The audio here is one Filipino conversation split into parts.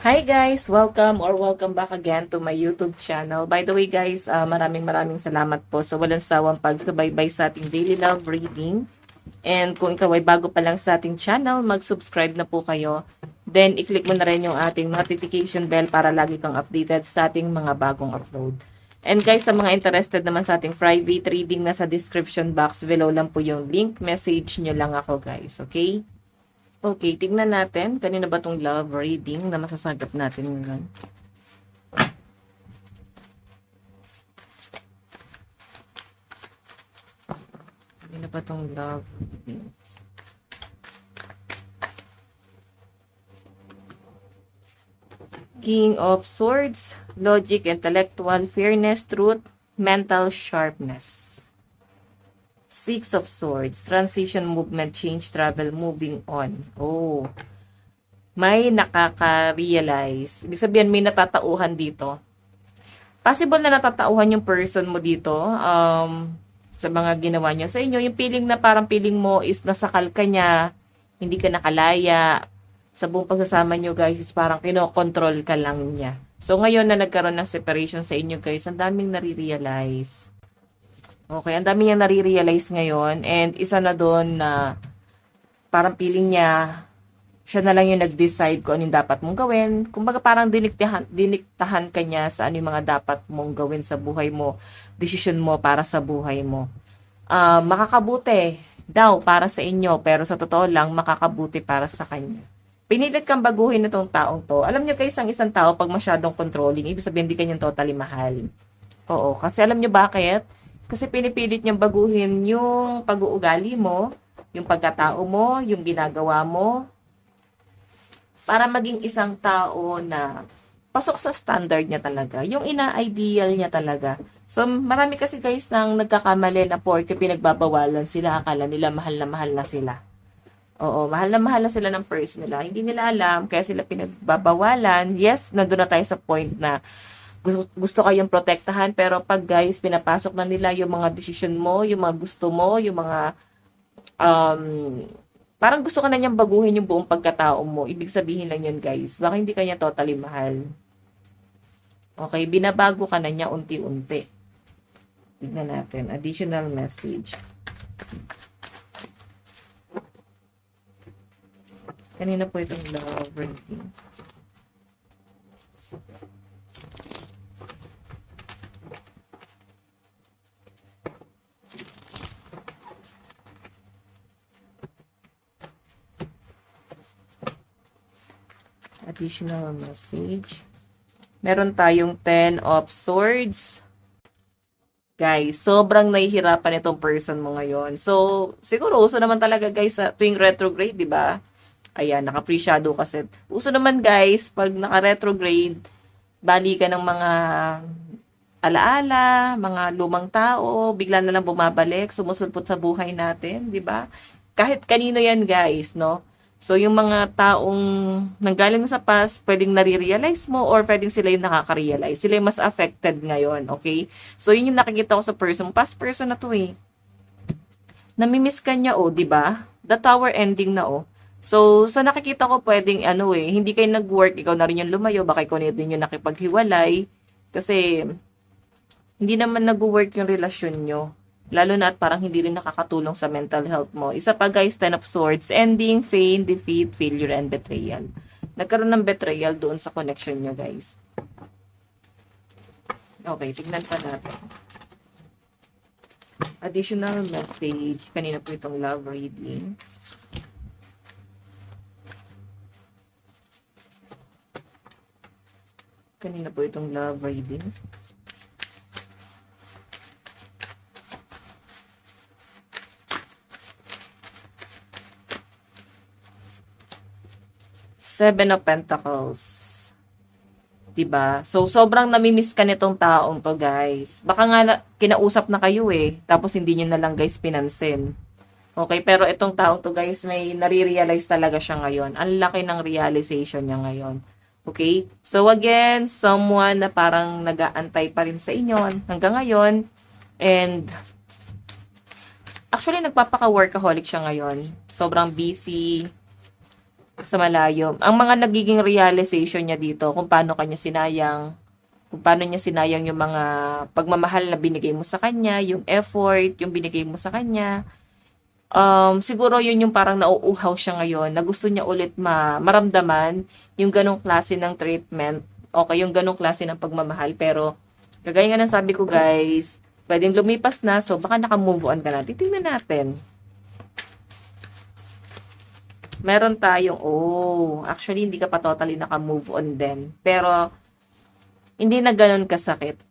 Hi guys! Welcome back again to my YouTube channel. By the way guys, maraming salamat po sa walang sawang pagsubaybay sa ating daily love reading. And kung ikaw ay bago pa lang sa ating channel, mag-subscribe na po kayo. Then, i-click mo na rin yung ating notification bell para lagi kang updated sa ating mga bagong upload. And guys, sa mga interested naman sa ating private reading, nasa description box below lang po yung link. Message nyo lang ako guys, okay? Okay, tignan natin. Kanina ba tong love reading na masasagap natin ngayon? Kanina ba tong love reading? King of Swords, logic, intellectual, fairness, truth, mental sharpness. Six of Swords, transition, movement, change, travel, moving on. Oh, may nakaka-realize. Ibig sabihin, may natatauhan dito. Possible na natatauhan yung person mo dito sa mga ginawa niya sa inyo. Yung feeling na parang feeling mo is nasakal ka niya, hindi ka nakalaya. Sa buong pagsasama niyo guys is parang kinokontrol ka lang niya. So ngayon na nagkaroon ng separation sa inyo guys, ang daming nare-realize. Okay, ang dami niyang nare-realize ngayon and isa na doon na parang feeling niya siya na lang yung nag-decide kung anong dapat mong gawin. Kumbaga parang diniktahan ka niya sa ano yung mga dapat mong gawin sa buhay mo, decision mo para sa buhay mo. Makakabuti daw para sa inyo pero sa totoo lang makakabuti para sa kanya. Pinilit kang baguhin itong taong to. Alam niyo guys, ang isang tao pag masyadong controlling, ibig sabihin hindi kanya totally mahal. Oo, kasi alam niyo bakit? Kasi pinipilit niyang baguhin yung pag-uugali mo, yung pagkatao mo, yung ginagawa mo, para maging isang tao na pasok sa standard niya talaga, yung ina-ideal niya talaga. So, marami kasi guys nang nagkakamali na porke pinagbabawalan sila, akala nila mahal na sila. Oo, mahal na sila ng person nila. Hindi nila alam, kaya sila pinagbabawalan. Yes, nandun na tayo sa point na gusto kayong protektahan, pero pag guys, pinapasok na nila yung mga decision mo, yung mga gusto mo, yung mga, parang gusto ka na niyang baguhin yung buong pagkatao mo. Ibig sabihin lang yun guys, baka hindi ka niya totally mahal. Okay, binabago ka na niya unti-unti. Tignan natin, additional message. Kanina po itong love reading. Additional message. Meron tayong 10 of Swords. Guys, sobrang nahihirapan itong person mo ngayon. So, siguro uso naman talaga guys sa tuwing retrograde, di ba? Ayan, naka-free shadow kasi. Uso naman guys, pag naka-retrograde, bali ka ng mga alaala, mga lumang tao, bigla na lang bumabalik, sumusulpot sa buhay natin, di ba? Kahit kanino yan guys, no? So, yung mga taong nanggaling sa past, pwedeng nare-realize mo or pwedeng sila yung nakaka-realize. Sila yung mas affected ngayon, okay? So, yun yung nakikita ko sa person. Past person na to eh. Namimiss ka niya, oh, di ba? The tower ending na, oh. So, sa nakikita ko, pwedeng, ano eh, hindi kayo nag-work, ikaw na rin yung lumayo, baka ikaw na din yung nakipaghiwalay. Kasi, hindi naman nag-work yung relasyon nyo. Lalo na at parang hindi rin nakakatulong sa mental health mo. Isa pa guys, 10 of Swords, ending, pain, defeat, failure, and betrayal. Nagkaroon ng betrayal doon sa connection nyo guys. Okay, tignan pa natin. Additional message. Kanina po itong love reading. Kanina po itong love reading. Seven of Pentacles. Diba? So, sobrang namimiss ka nitong taong to, guys. Baka nga kinausap na kayo eh. Tapos hindi nyo na lang, guys, pinansin. Okay, pero itong taong to, guys, may nare-realize talaga siya ngayon. Ang laki ng realization niya ngayon. Okay? So, again, someone na parang nag-aantay pa rin sa inyo hanggang ngayon. And, Actually, nagpapaka-workaholic siya ngayon. Sobrang busy sa malayo. Ang mga nagiging realization niya dito, kung paano kanya sinayang, kung paano niya sinayang yung mga pagmamahal na binigay mo sa kanya, yung effort, yung binigay mo sa kanya. Siguro yun yung parang nauuhaw siya ngayon, na gusto niya ulit maramdaman yung ganong klase ng treatment, okay, yung ganong klase ng pagmamahal. Pero, kagaya nga ng sabi ko guys, pwedeng lumipas na, so baka naka-move on ka na. Titingnan natin. Meron tayong, actually, hindi ka pa totally naka-move on din. Pero, hindi na ganun kasakit.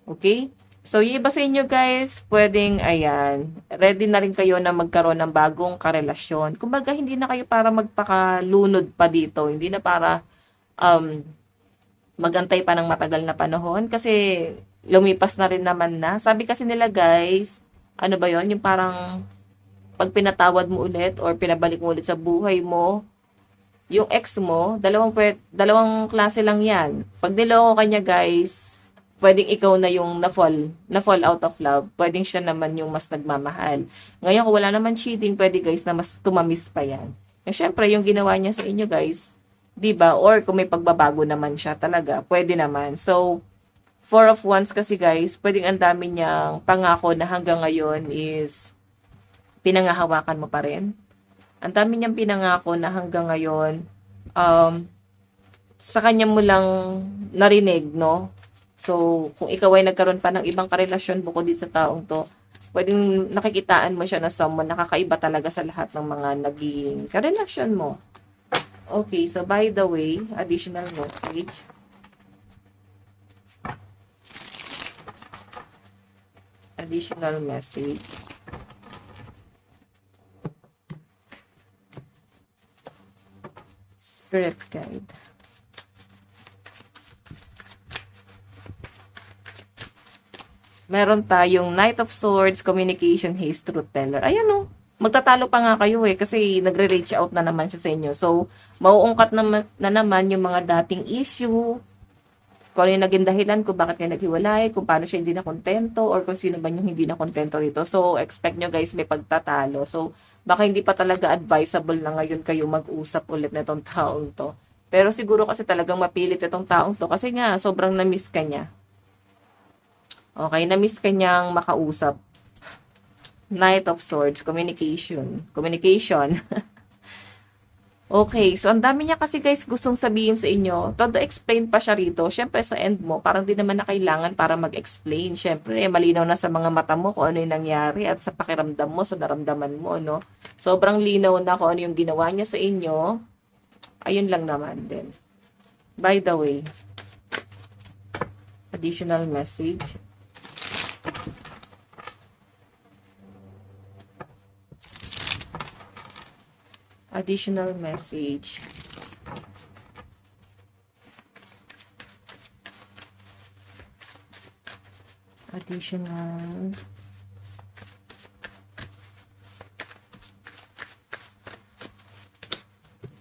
Okay? So, yung iba sa inyo guys, pwedeng, ayan, ready na rin kayo na magkaroon ng bagong karelasyon. Kumbaga, hindi na kayo para magpakalunod pa dito. Hindi na para magantay pa ng matagal na panahon. Kasi, lumipas na rin naman na. Sabi kasi nila guys, ano ba yon, yung parang pag pinatawad mo ulit or pinabalik mo ulit sa buhay mo, yung ex mo, dalawang klase lang yan. Pag niloko ka niya guys, pwedeng ikaw na yung na-fall out of love. Pwedeng siya naman yung mas nagmamahal. Ngayon, kung wala naman cheating, pwede guys na mas tumamis pa yan. And syempre, yung ginawa niya sa inyo guys, diba? Or kung may pagbabago naman siya talaga, pwede naman. So, 4 of Wands kasi guys, pwedeng ang dami niyang pangako na hanggang ngayon is pinangahawakan mo pa rin. Ang dami niyang pinangako na hanggang ngayon, sa kanya mo lang narinig, no? So, kung ikaw ay nagkaroon pa ng ibang karelasyon bukod din sa taong to, pwedeng nakikitaan mo siya na someone nakakaiba talaga sa lahat ng mga naging karelasyon mo. Okay, so by the way, additional message. Additional message. Spirit guide. Meron tayong Knight of Swords, Communication, Haste, Truth Teller. Ayan o. Magtatalo pa nga kayo kasi nagre-reach out na naman siya sa inyo. So, mauungkat na naman yung mga dating issue, kung ano yung naging dahilan kung bakit kayo naghiwalay, kung paano siya hindi na kontento, or kung sino ba yung hindi na kontento rito. So, expect nyo guys may pagtatalo. So, baka hindi pa talaga advisable na ngayon kayo mag-usap ulit na itong taong to. Pero siguro kasi talagang mapilit itong taong to kasi nga sobrang na-miss ka niya. Okay, na-miss ka niyang makausap. Knight of Swords, Communication. Okay, so ang dami niya kasi guys gustong sabihin sa inyo. Todo explain pa siya rito. Syempre sa end mo, parang di naman na kailangan para mag-explain. Syempre, malinaw na sa mga mata mo kung ano yung nangyari at sa pakiramdam mo, sa naramdaman mo, no? Sobrang linaw na kung ano yung ginawa niya sa inyo. Ayun lang naman din. By the way, additional message. Additional message. Additional.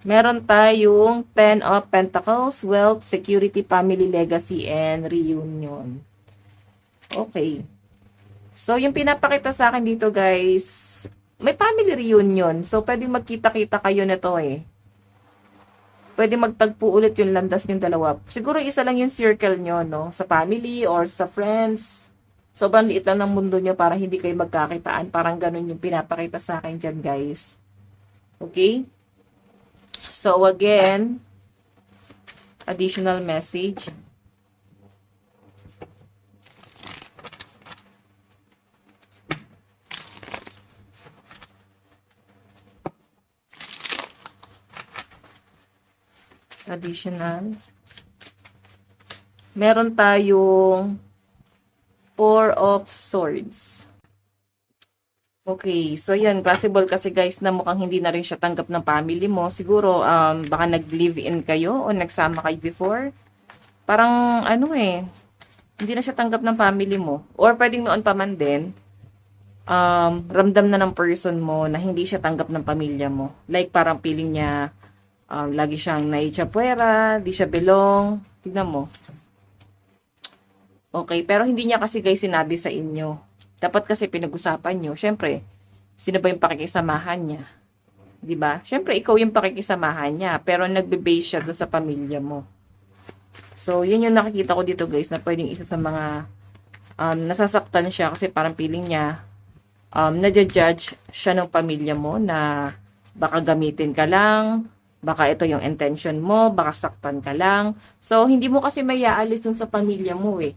Meron tayong 10 of Pentacles, Wealth, Security, Family, Legacy, and Reunion. Okay. So, yung pinapakita sa akin dito, guys, may family reunion. So, pwedeng magkita-kita kayo na to eh. Pwede magtagpo ulit yung landas yung dalawa. Siguro isa lang yung circle nyo, no? Sa family or sa friends. Sobrang liit lang ng mundo nyo para hindi kayo magkakitaan. Parang ganun yung pinapakita sa akin dyan, guys. Okay? So, again, additional message. Additional. Meron tayong 4 of Swords. Okay, so yan, possible kasi guys na mukhang hindi na rin siya tanggap ng family mo. Siguro, baka nag-live-in kayo o nagsama kayo before. Parang, hindi na siya tanggap ng family mo. Or pwedeng noon pa man din, ramdam na ng person mo na hindi siya tanggap ng pamilya mo. Like, parang feeling niya, lagi siyang naichapuera, di siya belong. Tignan mo. Okay, pero hindi niya kasi guys sinabi sa inyo. Dapat kasi pinag-usapan nyo. Siyempre, Sino ba yung pakikisamahan niya? 'Di ba? Siyempre, ikaw yung pakikisamahan niya, pero nagbe-base siya doon sa pamilya mo. So, yun yung nakikita ko dito guys, na pwedeng isa sa mga nasasaktan siya kasi parang feeling niya, nadja-judge siya ng pamilya mo na baka gamitin ka lang, baka ito yung intention mo, baka saktan ka lang. So, hindi mo kasi mayaalis dun sa pamilya mo eh.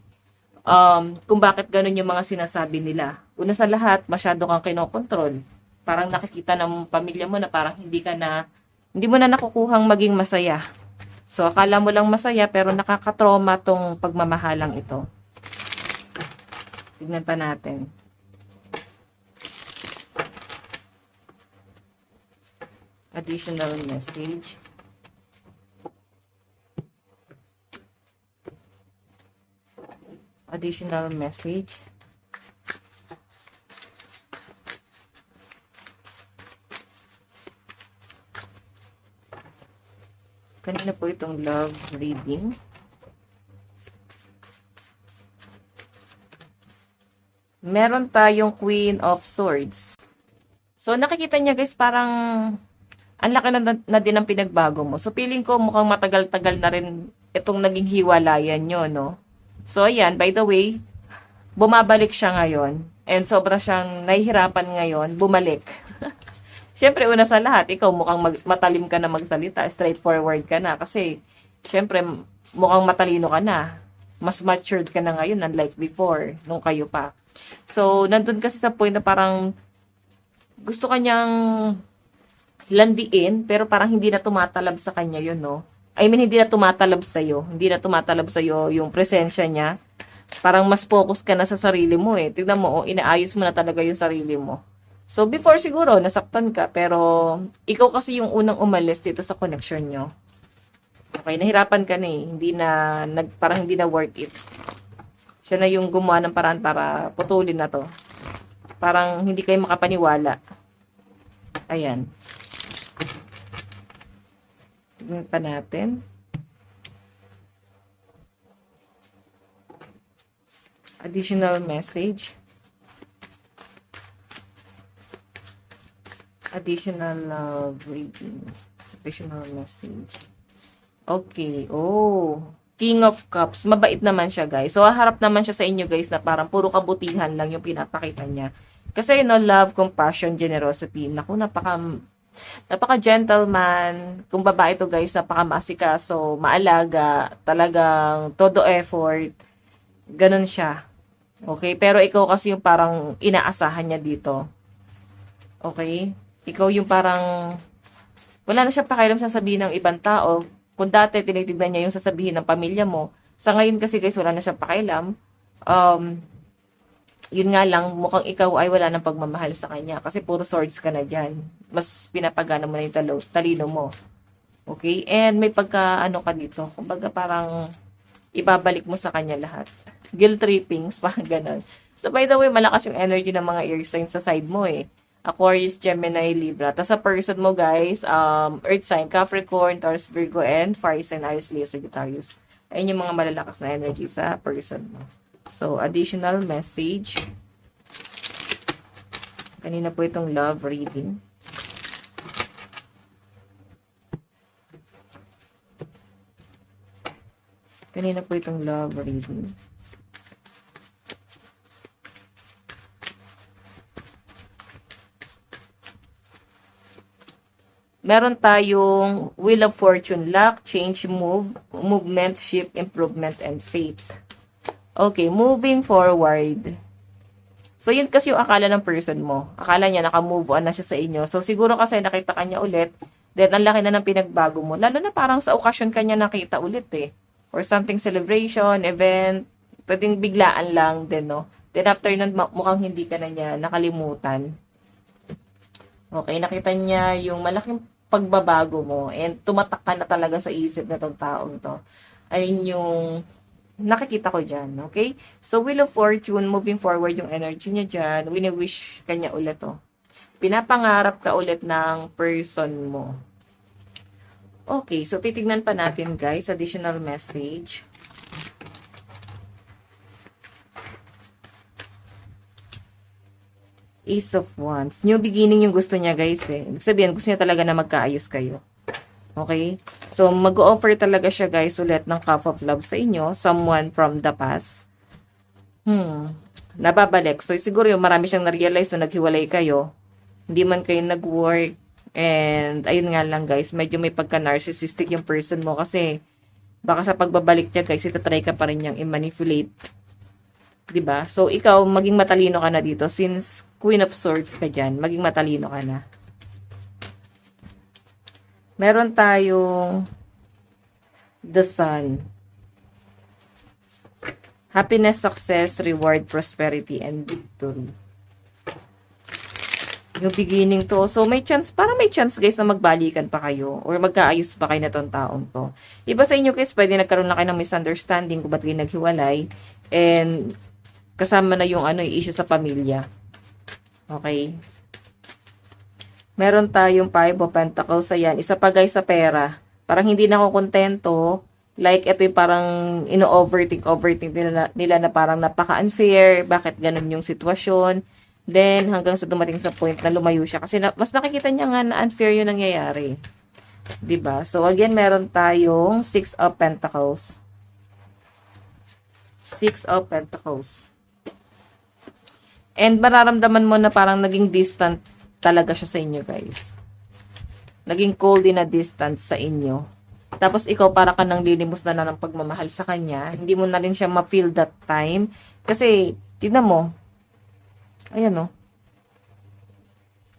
Kung bakit ganun yung mga sinasabi nila. Una sa lahat, masyado kang kinokontrol. Parang nakikita ng pamilya mo na parang hindi mo na nakukuhang maging masaya. So, akala mo lang masaya pero nakakatrauma tong pagmamahalang ito. Tignan pa natin. Additional message. Additional message. Kanina po itong love reading. Meron tayong Queen of Swords. So, nakikita niya guys, parang ang laki na din ang pinagbago mo. So, feeling ko mukhang matagal-tagal na rin itong naging hiwalayan nyo, no? So, ayan, by the way, bumabalik siya ngayon. And sobra siyang nahihirapan ngayon, bumalik. Siyempre, una sa lahat, ikaw mukhang matalim ka na magsalita, straightforward ka na. Kasi, siyempre, mukhang matalino ka na. Mas matured ka na ngayon, unlike before, nung kayo pa. So, nandun kasi sa point na parang gusto kanyang landiin, pero parang hindi na tumatalab sa kanya yun, no? I mean, hindi na tumatalab sa'yo. Hindi na tumatalab sa'yo yung presensya niya. Parang mas focus ka na sa sarili mo eh. Tignan mo, inaayos mo na talaga yung sarili mo. So, before siguro, nasaktan ka, pero ikaw kasi yung unang umalis dito sa connection nyo. Okay, nahirapan ka na eh. Parang hindi na worth it. Siya na yung gumawa ng paraan para putulin na to. Parang hindi kayo makapaniwala. Ayan. Tignan pa natin. Additional message. Additional reading. Additional message. Okay. Oh. King of Cups. Mabait naman siya, guys. So, haharap naman siya sa inyo, guys, na parang puro kabutihan lang yung pinapakita niya. Kasi, love, compassion, generosity. Naku, napaka-gentleman. Kung babae to, guys, napaka-masikaso, maalaga, talagang todo effort. Ganun siya. Okay? Pero ikaw kasi yung parang inaasahan niya dito. Okay? Ikaw yung parang wala na siya pakialam sa sabihin ng ibang tao. Kung dati tinitignan niya yung sasabihin ng pamilya mo, sa ngayon kasi guys wala na siya pakialam. Yun nga lang, mukhang ikaw ay wala ng pagmamahal sa kanya kasi puro swords ka na dyan. Mas pinapagana mo na yung talino mo. Okay? And may pagka-ano ka dito. Kumbaga parang ibabalik mo sa kanya lahat. Guilt trippings, parang ganon. So by the way, malakas yung energy ng mga air signs sa side mo eh. Aquarius, Gemini, Libra. Tapos sa person mo guys, Earth sign, Capricorn, Taurus, Virgo, and Fire sign, Aries, Leo, Sagittarius. Ayun yung mga malalakas na energy sa person mo. So, additional message. Kanina po itong love reading. Kanina po itong love reading. Meron tayong Wheel of Fortune, luck, change, movement, shift, improvement, and faith. Okay, moving forward. So, yun kasi yung akala ng person mo. Akala niya naka-move on na siya sa inyo. So, siguro kasi nakita ka niya ulit. Then, ang laki na ng pinagbago mo. Lalo na parang sa okasyon ka niya nakita ulit eh. Or something celebration, event. Pwedeng biglaan lang din, no? Then, after nun, mukhang hindi ka na niya nakalimutan. Okay, nakita niya yung malaking pagbabago mo and tumatak ka na talaga sa isip na tong taong to. Ayun yung nakikita ko dyan, okay? So, Wheel of Fortune, moving forward yung energy niya dyan, wini-wish ka niya ulit, oh. Pinapangarap ka ulit ng person mo. Okay, so titignan pa natin, guys, additional message. Ace of Wands. New beginning yung gusto niya, guys, eh. Ibig sabihin, gusto niya talaga na magkaayos kayo. Okay? So, mag-offer talaga siya, guys, ulit ng cup of love sa inyo. Someone from the past. Nababalik. So, siguro yung marami siyang na-realize nung naghiwalay kayo. Hindi man kayo nag-work. And, ayun nga lang, guys, medyo may pagka-narcissistic yung person mo kasi baka sa pagbabalik niya, guys, itatry ka pa rin niyang i-manipulate. 'Di ba? So, ikaw, maging matalino ka na dito. Since Queen of Swords ka dyan, maging matalino ka na. Meron tayong The Sun. Happiness, success, reward, prosperity, and victory. Yung beginning to. So, may chance, parang may chance, guys, na magbalikan pa kayo or magkaayos pa kayo na tong taong to. Iba sa inyo, guys, pwede nagkaroon na kayo ng misunderstanding kung ba't kayo naghiwalay. And, kasama na yung issue sa pamilya. Okay? Meron tayong Five of Pentacles. Ayan. Isa pa, guys, sa pera. Parang hindi na ako kontento. Like, ito yung parang overthink nila na parang napaka-unfair. Bakit ganun yung sitwasyon? Then, hanggang sa dumating sa point na lumayo siya. Kasi mas nakikita niya nga na unfair yung nangyayari. 'Di ba? So, again, meron tayong Six of Pentacles. Six of Pentacles. And mararamdaman mo na parang naging distant talaga siya sa inyo, guys. Naging cold in a distance sa inyo. Tapos, ikaw para ka nang lilimos na ng pagmamahal sa kanya. Hindi mo na rin siya ma-feel that time. Kasi, tignan mo, ayan o.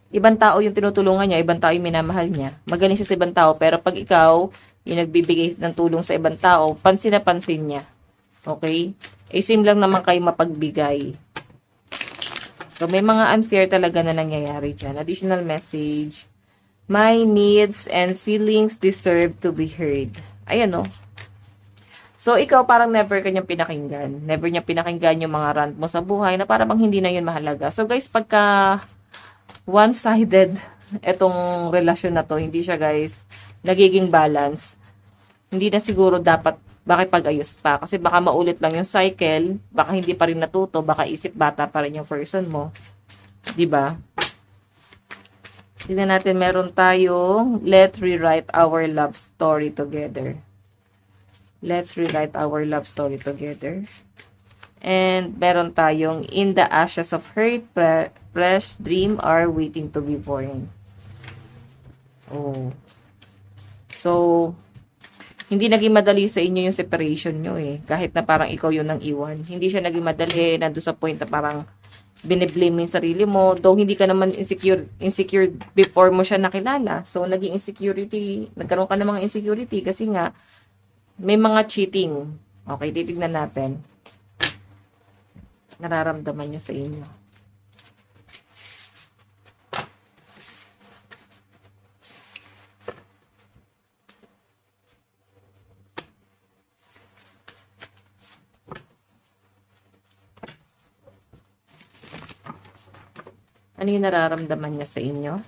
Ibang tao yung tinutulungan niya, ibang tao yung minamahal niya. Magaling siya sa ibang tao, pero pag ikaw, yung nagbibigay ng tulong sa ibang tao, pansin na pansin niya. Okay? Eh, same lang naman kayo mapagbigay. So, may mga unfair talaga na nangyayari dyan. Additional message. My needs and feelings deserve to be heard. Ayan o. So, ikaw parang never kanyang pinakinggan. Never niya pinakinggan yung mga rant mo sa buhay na parang hindi na yun mahalaga. So, guys, pagka one-sided etong relasyon na to, hindi siya, guys, nagiging balance. Hindi na siguro dapat makipag-ayos pa. Kasi baka maulit lang yung cycle, baka hindi pa rin natuto, baka isip bata pa rin yung person mo. 'Di ba? Tingnan natin, meron tayong let's rewrite our love story together. Let's rewrite our love story together. And meron tayong in the ashes of hurt, fresh dream are waiting to be born. Oh. So, hindi naging madali sa inyo yung separation nyo eh. Kahit na parang ikaw yun ang iwan. Hindi siya naging madali. Nandun sa point na parang biniblame mo yung sarili mo. Though hindi ka naman insecure before mo siya nakilala. So, naging insecurity. Nagkaroon ka ng mga insecurity kasi nga may mga cheating. Okay, titignan natin. Nararamdaman niya sa inyo. Ano yung nararamdaman niya sa inyo?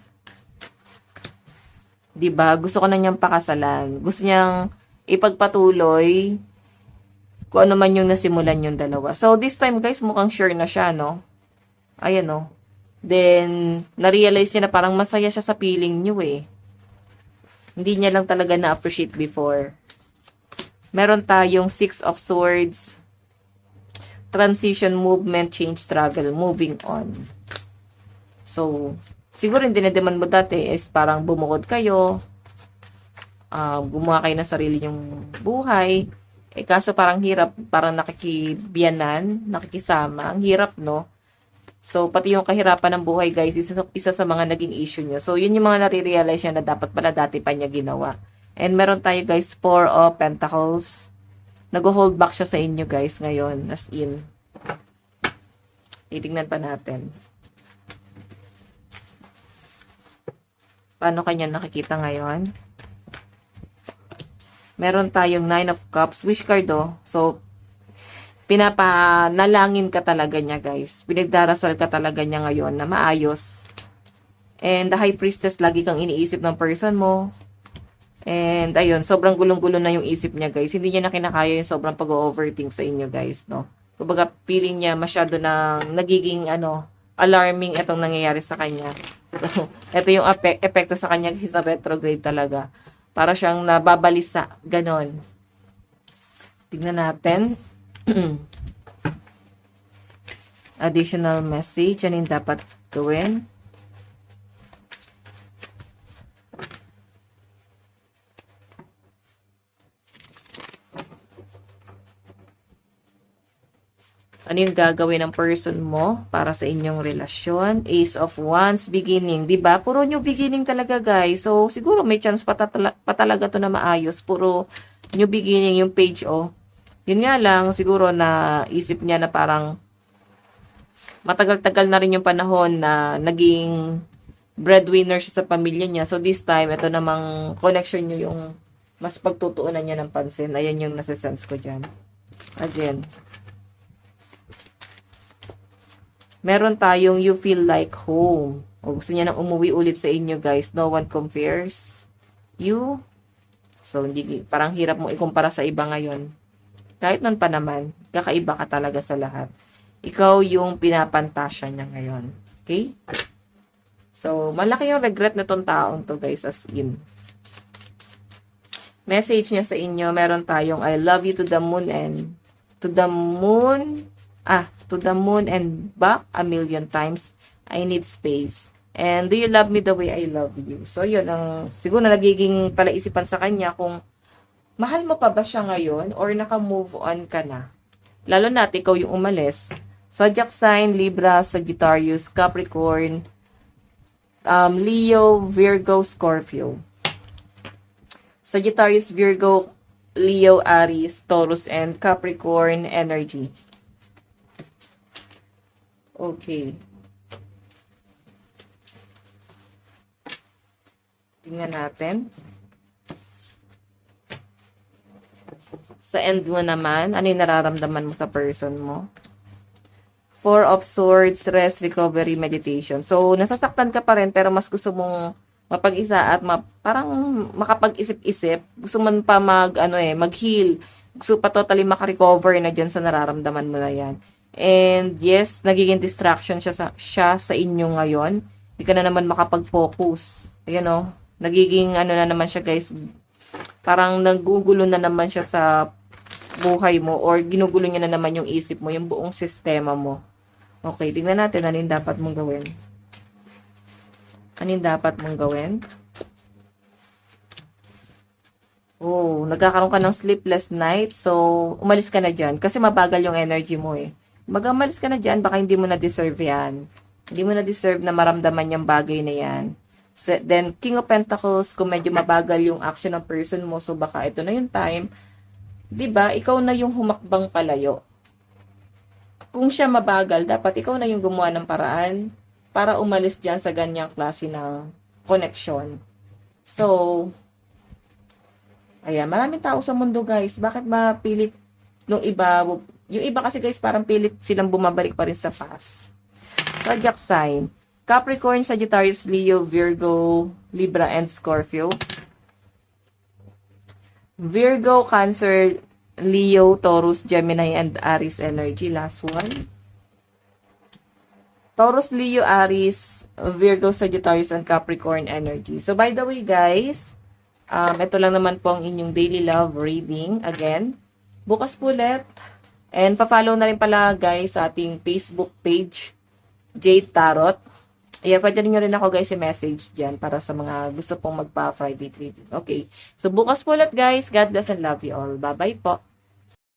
'Di ba? Gusto ko na niyang pakasalan. Gusto niyang ipagpatuloy kung ano man yung nasimulan yung dalawa. So, this time, guys, mukhang sure na siya, no? Ayan, no? Then, na-realize niya na parang masaya siya sa feeling niyo, eh. Hindi niya lang talaga na-appreciate before. Meron tayong Six of Swords, transition, movement, change, travel, moving on. So, siguro yung dinedemand mo dati is parang bumukod kayo, gumawa kayo ng sarili yung buhay, eh kaso parang hirap, parang nakikibiyanan, nakikisama, ang hirap, no? So, pati yung kahirapan ng buhay, guys, isa sa mga naging issue nyo. So, yun yung mga nare-realize niya na dapat pala dati pa niya ginawa. And meron tayo, guys, Four of Pentacles. Nag-hold back siya sa inyo, guys, ngayon, as in. Titignan pa natin. Paano kanya nakikita ngayon? Meron tayong Nine of Cups. Wish card, oh. So, pinapanalangin ka talaga niya, guys. Pinagdarasal ka talaga niya ngayon na maayos. And the High Priestess, lagi kang iniisip ng person mo. And, ayun, sobrang gulong-gulo na yung isip niya, guys. Hindi niya na kinakaya yung sobrang pag-overthink sa inyo, guys, no? Kumbaga, feeling niya masyado na nagiging, alarming itong nangyayari sa kanya. So, ito yung epekto sa kanya sa retrograde talaga. Para siyang nababalisa. Ganon. Tignan natin. Additional message. Ano yung dapat gawin? Ano yung gagawin ng person mo para sa inyong relasyon? Ace of Wands, beginning. Diba? Puro new beginning talaga, guys. So, siguro may chance pa talaga to na maayos. Puro new beginning yung page, oh. Yun nga lang, siguro na isip niya na parang matagal-tagal na rin yung panahon na naging breadwinner siya sa pamilya niya. So, this time, ito namang connection nyo yung mas pagtutuunan niya ng pansin. Ayan yung nasa-sense ko dyan. Again. Meron tayong you feel like home. O gusto niya nang umuwi ulit sa inyo, guys. No one compares you. So, hindi, parang hirap mo ikumpara sa iba ngayon. Kahit nun pa naman, kakaiba ka talaga sa lahat. Ikaw yung pinapantasya niya ngayon. Okay? So, malaki yung regret na tong taong to, guys, as in. Message niya sa inyo, meron tayong I love you to the moon and to the moon and back a million times. I need space. And do you love me the way I love you? So, yun ang siguro na nagiging palaisipan sa kanya kung mahal mo pa ba siya ngayon or naka-move on ka na. Lalo na ikaw yung umalis. Zodiac sign, Libra, Sagittarius, Capricorn, Leo, Virgo, Scorpio. Sagittarius, Virgo, Leo, Aries, Taurus, and Capricorn energy. Okay. Tingnan natin. Sa end mo naman, ano yung nararamdaman mo sa person mo? Four of Swords, rest, recovery, meditation. So, nasasaktan ka pa rin, pero mas gusto mong mapag-isa at parang makapag-isip-isip. Gusto mo pa mag-heal. Gusto pa totally makarecover na dyan sa nararamdaman mo na yan. And yes, nagiging distraction siya sa inyo ngayon. Hindi ka na naman makapag-focus. Ayan o. Nagiging na naman siya, guys. Parang nagugulo na naman siya sa buhay mo or ginugulo niya na naman yung isip mo, yung buong sistema mo. Okay, tingnan natin ano yung dapat mong gawin. Ano yung dapat mong gawin? Oh, nagkakaroon ka ng sleepless night. So, umalis ka na dyan. Kasi mabagal yung energy mo eh. Mag-umalis ka na dyan, baka hindi mo na-deserve yan. Hindi mo na-deserve na maramdaman yung bagay na yan. So, then, King of Pentacles, kung medyo mabagal yung action ng person mo, so baka ito na yung time. 'Di ba? Ikaw na yung humakbang palayo. Kung siya mabagal, dapat ikaw na yung gumawa ng paraan para umalis dyan sa ganyang klase ng connection. So, ayan, maraming tao sa mundo, guys. Bakit mapilit nung iba? Yung iba kasi, guys, parang pilit silang bumabalik pa rin sa past. Zodiac sign. Capricorn, Sagittarius, Leo, Virgo, Libra, and Scorpio. Virgo, Cancer, Leo, Taurus, Gemini, and Aries energy. Last one. Taurus, Leo, Aries, Virgo, Sagittarius, and Capricorn energy. So, by the way, guys, ito lang naman po ang inyong daily love reading. Again, bukas po ulit. And pa-follow na rin pala, guys, sa ating Facebook page, Jade Tarot. Ayan, pwede nyo rin ako, guys, i-message dyan para sa mga gusto pong magpa-private reading. Okay. So, bukas po ulit, guys. God bless and love you all. Bye-bye po.